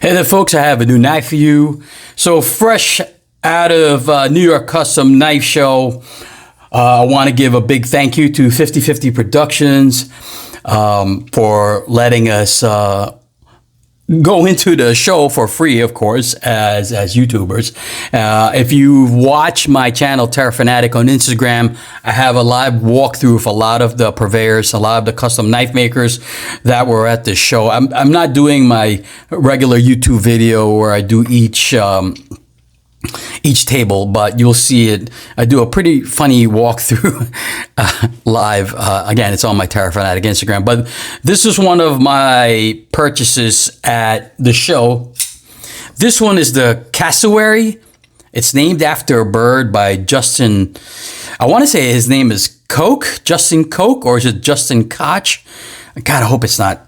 Hey there, folks. I have a new knife for you. So fresh out of New York Custom Knife Show, I want to give a big thank you to 50/50 Productions for letting us go into the show for free, of course, as YouTubers. If you watch my channel, Terra Fanatic, on Instagram, I have a live walkthrough of a lot of the purveyors, a lot of the custom knife makers that were at this show. I'm not doing my regular YouTube video where I do each table, but you'll see it. I do a pretty funny walkthrough live. Again, it's on my Terra Fanatic Instagram. But this is one of my purchases at the show. This one is the Cassowary. It's named after a bird by Justin. I want to say his name is Koch, Justin Koch, or is it Justin Koch? God, I hope it's not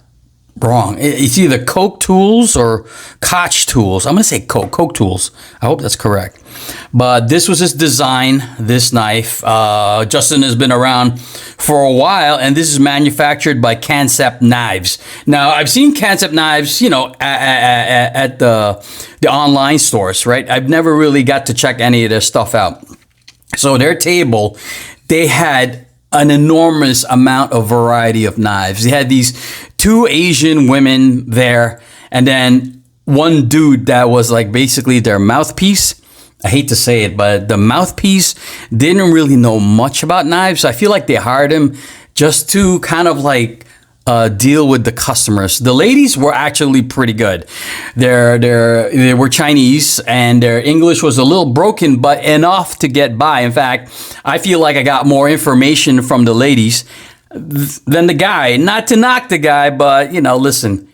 wrong. It's either Koch Tools or Koch Tools. I'm going to say Koch Tools. I hope that's correct. But this was his design, this knife. Justin has been around for a while, and this is manufactured by Kansept Knives. Now, I've seen Kansept Knives, you know, at the online stores, right? I've never really got to check any of their stuff out. So their table, they had an enormous amount of variety of knives. They had these two Asian women there, and then one dude that was like basically their mouthpiece. I hate to say it, but the mouthpiece didn't really know much about knives. I feel like they hired him just to kind of like deal with the customers. The ladies were actually pretty good. They were Chinese, and their English was a little broken, but enough to get by. In fact, I feel like I got more information from the ladies than the guy. Not to knock the guy, but you know, listen,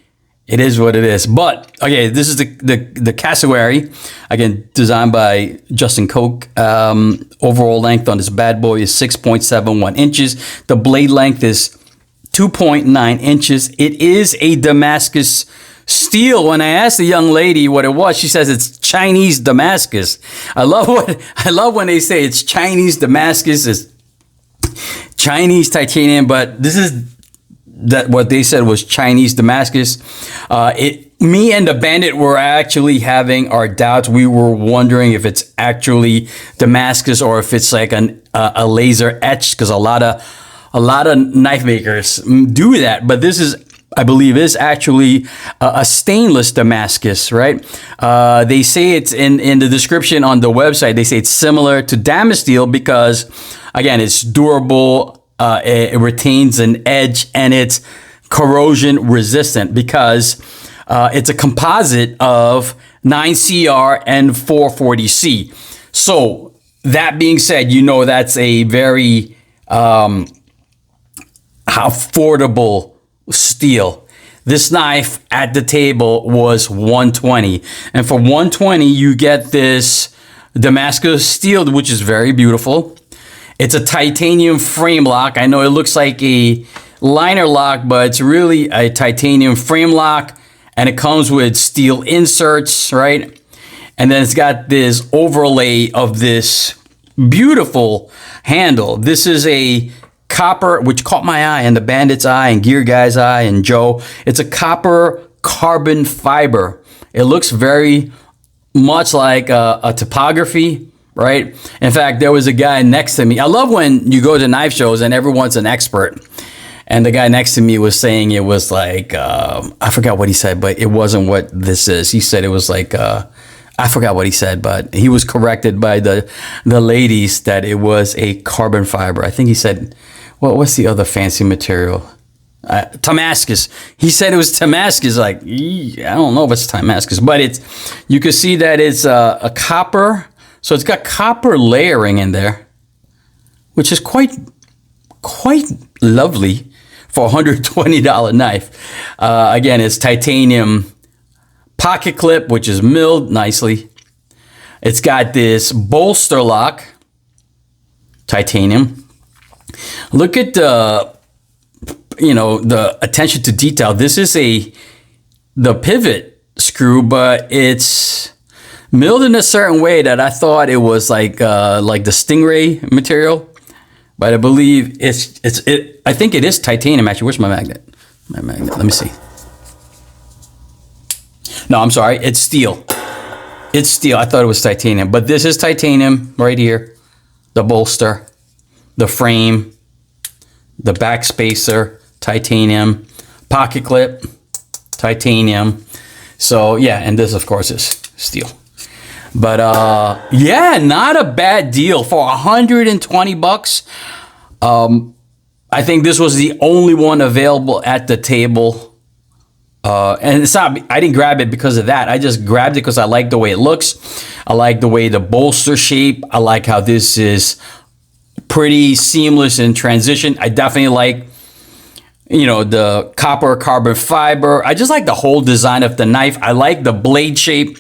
it is what it is. But okay, this is the Cassowary, again designed by Justin Koch. Overall length on this bad boy is 6.71 inches. The blade length is 2.9 inches. It is a Damascus steel. When I asked the young lady what it was, she says it's Chinese Damascus. I love when they say it's Chinese Damascus. It's Chinese titanium, but this is what they said was Chinese Damascus. Me and the Bandit were actually having our doubts. We were wondering if it's actually Damascus or if it's like a laser etch, because a lot of knife makers do that. But this is, I believe, is actually a stainless Damascus, right? They say it's in the description on the website. They say it's similar to Damasteel because, again, it's durable. It retains an edge, and it's corrosion resistant because it's a composite of 9CR and 440C. So that being said, you know that's a very affordable steel. This knife at the table was $120, and for $120 you get this Damascus steel, which is very beautiful. It's a titanium frame lock. I know it looks like a liner lock, but it's really a titanium frame lock, and it comes with steel inserts, right? And then it's got this overlay of this beautiful handle. This is a copper, which caught my eye and the Bandit's eye and Gear Guy's eye and Joe. It's a copper carbon fiber. It looks very much like a typography, right? In fact, there was a guy next to me. I love when you go to knife shows and everyone's an expert. And the guy next to me was saying it was like, I forgot what he said, but it wasn't what this is. He said it was like, I forgot what he said, but he was corrected by the ladies that it was a carbon fiber. I think he said, what's the other fancy material? Damascus. He said it was Damascus. Like, I don't know if it's Damascus, but you can see that it's a copper. So it's got copper layering in there, which is quite lovely for a $120 knife. Again, it's titanium pocket clip, which is milled nicely. It's got this bolster lock, titanium. Look at the attention to detail. This is the pivot screw, but it's milled in a certain way that I thought it was like the Stingray material, but I believe I think it is titanium. Actually, where's my magnet? Let me see. No, I'm sorry. It's steel. It's steel. I thought it was titanium, but this is titanium right here. The bolster, the frame, the back spacer, titanium, pocket clip, titanium. So yeah, and this of course is steel. But yeah, not a bad deal for 120 bucks. I think this was the only one available at the table. And it's not, I didn't grab it because of that. I just grabbed it because I like the way it looks. I like the way the bolster shape. I like how this is pretty seamless in transition. I definitely like, you know, the copper carbon fiber. I just like the whole design of the knife. I like the blade shape.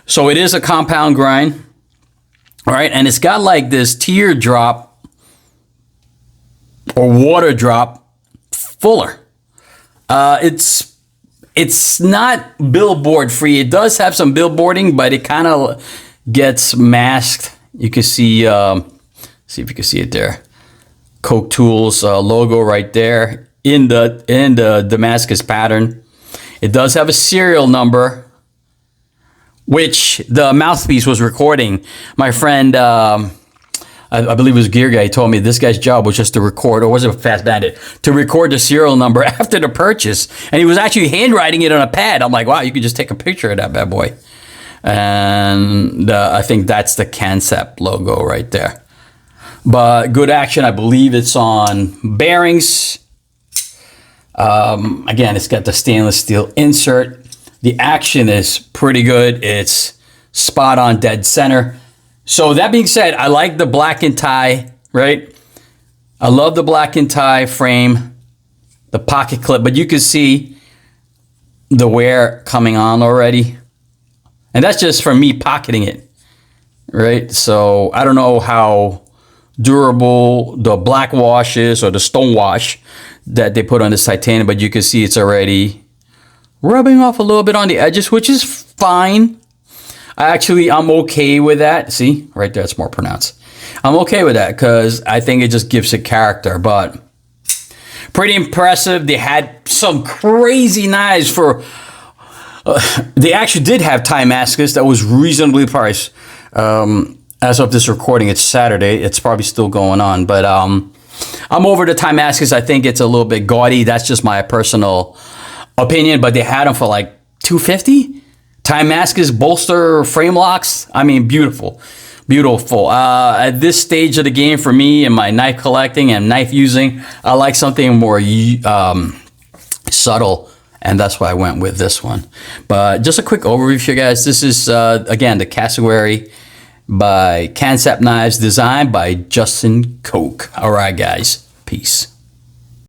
So it is a compound grind. All right. And it's got like this teardrop or water drop fuller. It's not billboard free. It does have some billboarding, but it kind of gets masked. You can see, see if you can see it there. Koch Tools logo right there in the Damascus pattern. It does have a serial number, which the mouthpiece was recording. My friend, I believe it was Gear Guy, told me this guy's job was just to record, or was it Fast Bandit, to record the serial number after the purchase. And he was actually handwriting it on a pad. I'm like, wow, you could just take a picture of that bad boy. And I think that's the Cansep logo right there. But good action. I believe it's on bearings. Again, it's got the stainless steel insert. The action is pretty good. It's spot on dead center. So that being said, I like the black and tie, right? I love the black and tie frame, the pocket clip, but you can see the wear coming on already. And that's just from me pocketing it, right? So I don't know how durable the black wash is or the stone wash that they put on this titanium, but you can see it's already rubbing off a little bit on the edges, which is fine. I'm okay with that. See, right there, it's more pronounced. I'm okay with that because I think it just gives it character, but pretty impressive. They had some crazy knives for, they actually did have Damascus that was reasonably priced. As of this recording, it's Saturday. It's probably still going on, but I'm over the Damascus. I think it's a little bit gaudy. That's just my personal opinion, but they had them for like $250. Damascus bolster frame locks. I mean, beautiful, beautiful. At this stage of the game for me and my knife collecting and knife using, I like something more subtle, and that's why I went with this one. But just a quick overview for you guys. This is, again, the Cassowary by Cansep Knives, designed by Justin Koch. All right, guys. Peace.